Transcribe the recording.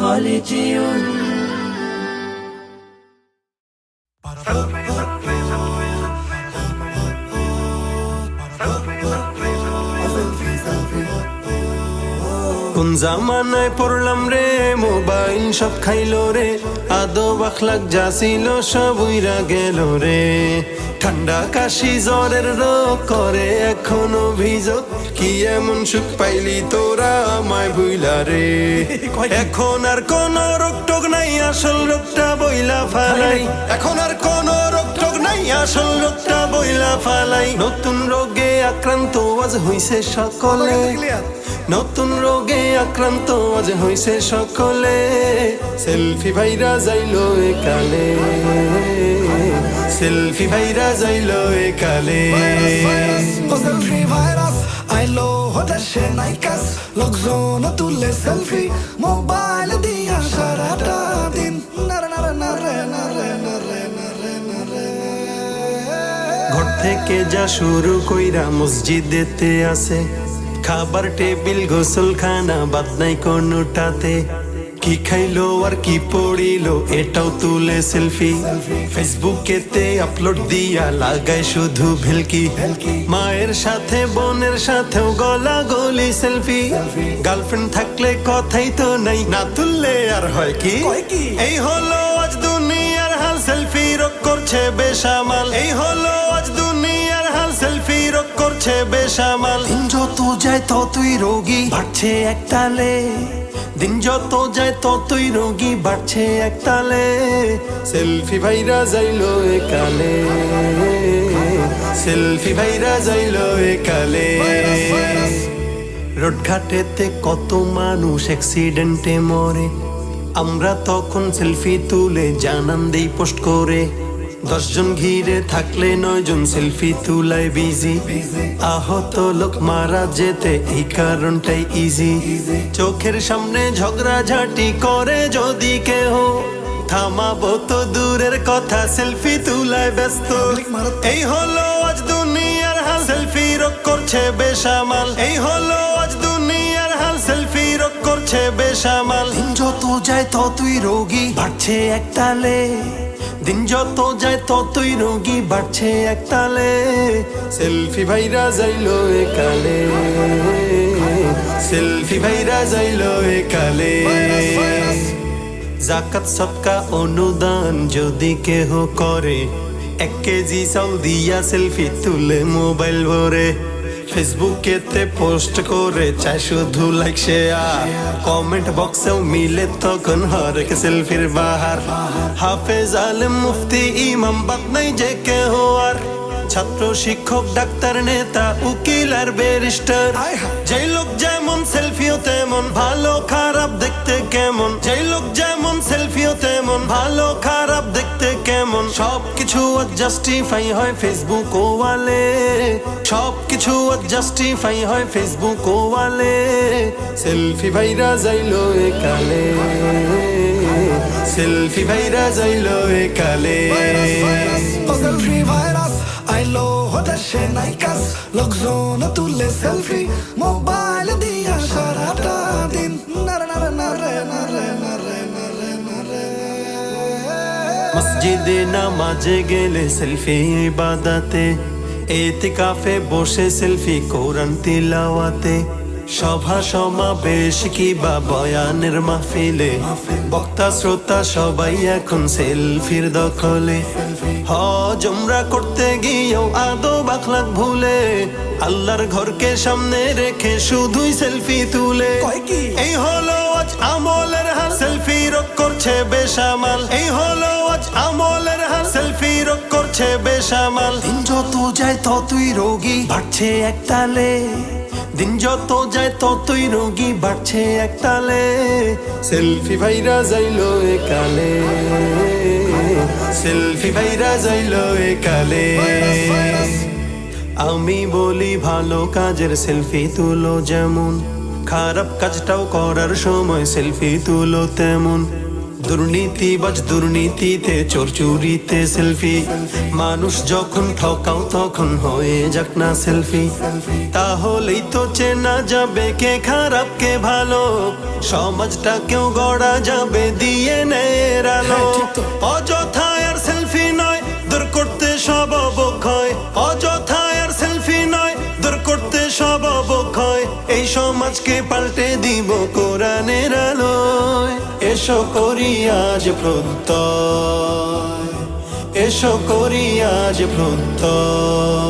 خالدون কোন জামানায় পড়লাম রে মোবাইল সব খাইলো রে আদব আখলাক যা ছিল সব উইরা গেল রে ঠান্ডা কাশি জ্বরের রোগ করে এখন অভিযোগ কি এমন সুখ পাইলি তোরা আমায় ভুইলা রে এখন আর কোন রোগ টোগ নাই আসল রোগটা বইলা ফালাই এখন আর কোন রোগ টোগ নাই আসল রোগটা বইলা ফালাই নতুন রোগে আক্রান্ত আজ হইছে সকলে নতুন রোগে আক্রান্ত আজ হইছে সকলে সেলফি ভাইরা যাইলো একালে সেলফি ভাইরা যাইলো একালে সেলফি ভাইরাস আইলো হতাশে নাই কাজ লোকজন তুলে সেলফি মোবাইল দিয়া সারাটা দিন নারে নারে নারে নারে নারে নারে নারে ঘর থেকে যা শুরু কইরা মসজিদেতে আছে খাবার টেবিল গোসলখানা বাদ নাই কোনটাতে কি খাইলো আর কি পড়িলো এটাও তুলে সেলফি ফেসবুকেতে আপলোড দিয়া লাগায় শুধু ভেলকি মায়ের সাথে বোনের সাথেও গলা গলি সেলফি গার্লফ্রেন্ড থাকলে কথাই তো নাই না তুললে আর হয় কি এই হলো আজ দুনিয়ার হাল সেলফি রোগ করছে বেসামাল এই হলো আজ দুনিয়ার হাল সেলফি রোগ করছে বেসামাল দিন যত যায় ততই রোগী বাড়ছে একতালে দিন যত যায় ততই রোগী বাড়ছে একতালে সেলফি ভাইরা যাইলো একালে সেলফি ভাইরা যাইলো একালে রোড ঘাটেতে কত মানুষ অ্যাক্সিডেন্টে মরে আমরা তখন সেলফি তুলে জানান দেই পোস্ট করে 10 জন ঘিরে থাকলে 9 জন সেলফি তুলায় বিজি আহত লোক মারা যেতে এই কারণটাই ইজি চোখের সামনে ঝগড়াঝাটি করে যদি কেহ থামাবো তো দূরের কথা সেলফি তুলায় ব্যস্ত এই হলো আজ দুনিয়ার হাল সেলফি রোগ করছে বেসামাল এই হলো আজ দুনিয়ার হাল সেলফি রোগ করছে বেসামাল দিন যত যায় ততই রোগী বাড়ছে একতালে দিন যত যায় ততই রোগী বাড়ছে একতালে সেলফি ভাইরা যাইলো একালে সেলফি ভাইরা যাইলো একালে জাকাত সদকা অনুদান যদি কেহ করে 1 কেজি চাউল দিয়া সেলফি তুলে মোবাইল ভরে ফেসবুকেতে পোস্ট করে চাই শুধু লাইক শেয়ার কমেন্ট বক্সেও মিলে তখন হরেক সেলফির বাহার হাফেজ আলেম মুফতি ইমাম বাদ নাই যে কেহ আর ছাত্র শিক্ষক ডাক্তার নেতা উকিল আর ব্যারিস্টার যেই লোক যেমন সেলফিও তেমন ভালো খারাপ দেখতে কেমন যেই লোক যেমন সেলফিও তেমন ভালো খারাপ দেখতে কেমন সবকিছু জাস্টিফাই হয় ফেসবুক ওয়ালে সবকিছু জাস্টিফাই হয় ফেসবুক ওয়ালে সেলফি ভাইরা যাইলো একালে সেলফি ভাইরা যাইলো একালে সেলফি ভাইরাস আইলো হতাশে নাই কাজ লোকজন তুলে সেলফি মোবাইল দিয়া সারাটা দিন নারে নারে নারে নারে নারে নারে নারে মসজিদে নামাজে গেলে সেলফি ইবাদতে এতিকাফে বসে সেলফি কোরআন তিলাওয়াতে সভা সমাবেশ কিবা বয়ানের মাহফিলে বক্তা শ্রোতা সবাই এখন সেলফির দখলে হজ উমরা করতে গিয়েও আদব আখলাক ভুলে আল্লাহর ঘরকে সামনে রেখে শুধুই সেলফি তুলে এই হলো আজ আমলের হাল সেলফি রোগ করছে বেসামাল এই হলো আজ আমলের হাল সেলফি রোগ করছে বেসামাল দিন যত যায় ততই রোগী বাড়ছে একতালে দিন যত যায় ততই রোগী বাড়ছে একতালে সেলফি ভাইরা যাইলো একালে সেলফি ভাইরা যাইলো একালে আমি বলি ভালো কাজের সেলফি তুলো যেমন খারাপ কাজটাও করার সময় সেলফি তুলো তেমন দুর্নীতিবাজ দুর্নীতিতে, চোর চুরিতে সেলফি। মানুষ যখন ঠকাও তখন হয়ে যাক না সেলফি। তাহলেই তো চেনা যাবে কে খারাপ কে ভালো, সমাজটাকেও গড়া যাবে দিয়ে ন্যায়ের আলো। অযথা আর সেলফি নয়, দূর করতে সব অবক্ষয়। অযথা আর সেলফি নয়, দূর করতে সব অবক্ষয়। এই সমাজকে পাল্টে দিব কোরআনের আলোয়। এসো করি আজ প্রত্যয়, এসো করি আজ প্রত্যয়।